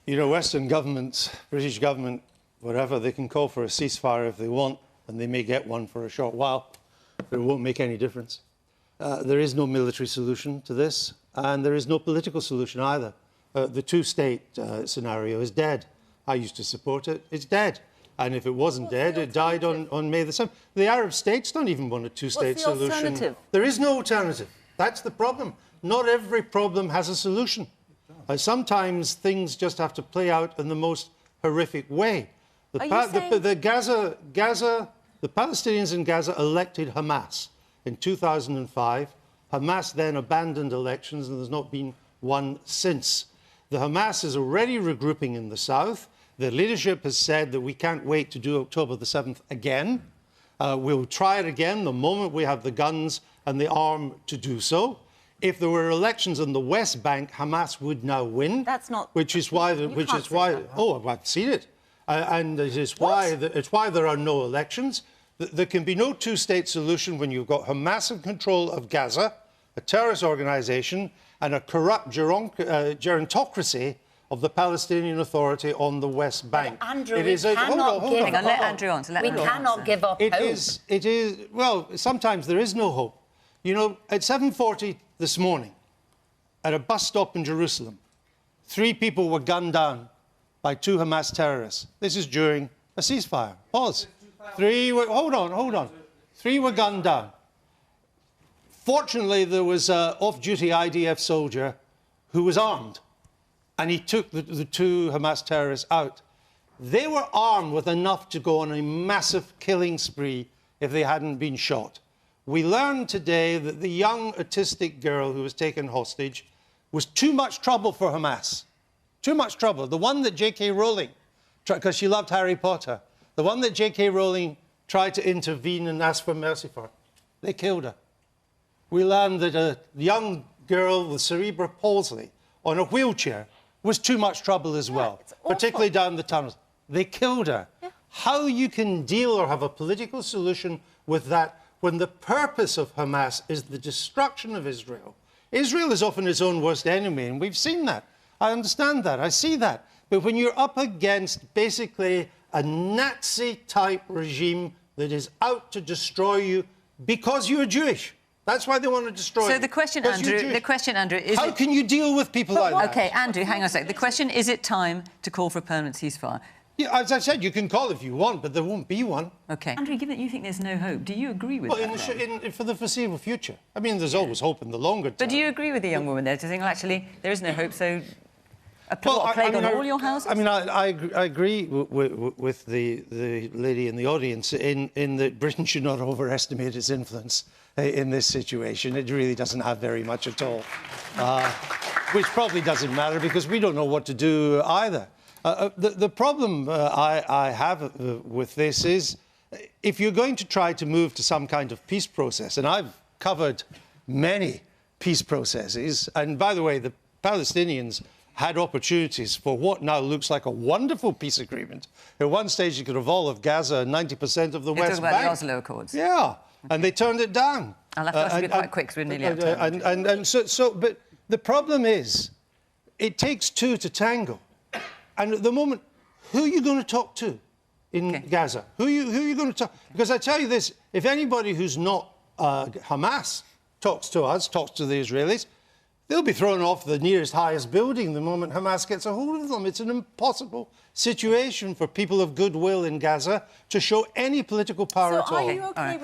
You know, Western governments, British government, whatever, they can call for a ceasefire if they want, and they may get one for a short while, but it won't make any difference. There is no military solution to this, and there is no political solution either. The two-state scenario is dead. I used to support it. It's dead. And if it wasn't dead, it died on May the 7th. The Arab states don't even want a two-state solution. What's the alternative? There is no alternative. That's the problem. Not every problem has a solution. Sometimes things just have to play out in the most horrific way. The Palestinians in Gaza elected Hamas in 2005. Hamas then abandoned elections, and there's not been one since. The Hamas is already regrouping in the south. The leadership has said that we can't wait to do October the 7th again. We'll try it again the moment we have the guns and the arm to do so. If there were elections on the West Bank, Hamas would now win. That's not. Which is why. Oh, I've seen it, and it is why. It's why there are no elections. There can be no two-state solution when you've got Hamas in control of Gaza, a terrorist organisation, and a corrupt gerontocracy of the Palestinian Authority on the West Bank. But Andrew, we cannot let Andrew answer. We cannot give up hope. It is. Well, sometimes there is no hope. You know, at 7:40 this morning, at a bus stop in Jerusalem, 3 people were gunned down by 2 Hamas terrorists. This is during a ceasefire. Pause. 3 were... Hold on. 3 were gunned down. Fortunately, there was an off-duty IDF soldier who was armed, and he took the 2 Hamas terrorists out. They were armed with enough to go on a massive killing spree if they hadn't been shot. We learned today that the young autistic girl who was taken hostage was too much trouble for Hamas. Too much trouble. The one that J.K. Rowling, because she loved Harry Potter, the one that J.K. Rowling tried to intervene and ask for mercy for, they killed her. We learned that a young girl with cerebral palsy on a wheelchair was too much trouble as well, particularly down the tunnels. They killed her. Yeah. How you can deal or have a political solution with that when the purpose of Hamas is the destruction of Israel. Israel is often its own worst enemy, and we've seen that. I understand that. I see that. But when you're up against basically a Nazi-type regime that is out to destroy you because you're Jewish, that's why they want to destroy you. So the question, Andrew, is... How can you deal with people like that? OK, Andrew, hang on a sec. The question, is it time to call for a permanent ceasefire? Yeah, as I said, you can call if you want, but there won't be one. OK. Andrew, given that you think there's no hope, do you agree with that? For the foreseeable future. I mean, there's always hope in the longer term. But do you agree with the young woman there to think, well, actually, there is no hope, so a plague on all your houses? I mean, I agree with the lady in the audience in that Britain should not overestimate its influence in this situation. It really doesn't have very much at all, which probably doesn't matter because we don't know what to do either. The problem I have with this is if you're going to try to move to some kind of peace process, and I've covered many peace processes, and by the way, the Palestinians had opportunities for what now looks like a wonderful peace agreement. At one stage, you could have all of Gaza and 90% of the West Bank. You're talking about the Oslo Accords? Yeah, okay. And they turned it down. I'll have to be quite quick, because we're nearly out of time. But the problem is, it takes 2 to tango. And at the moment, who are you going to talk to in Gaza? Who are you going to talk? Because I tell you this, if anybody who's not Hamas talks to us, talks to the Israelis, they'll be thrown off the nearest highest building the moment Hamas gets a hold of them. It's an impossible situation for people of goodwill in Gaza to show any political power at all. So are you OK with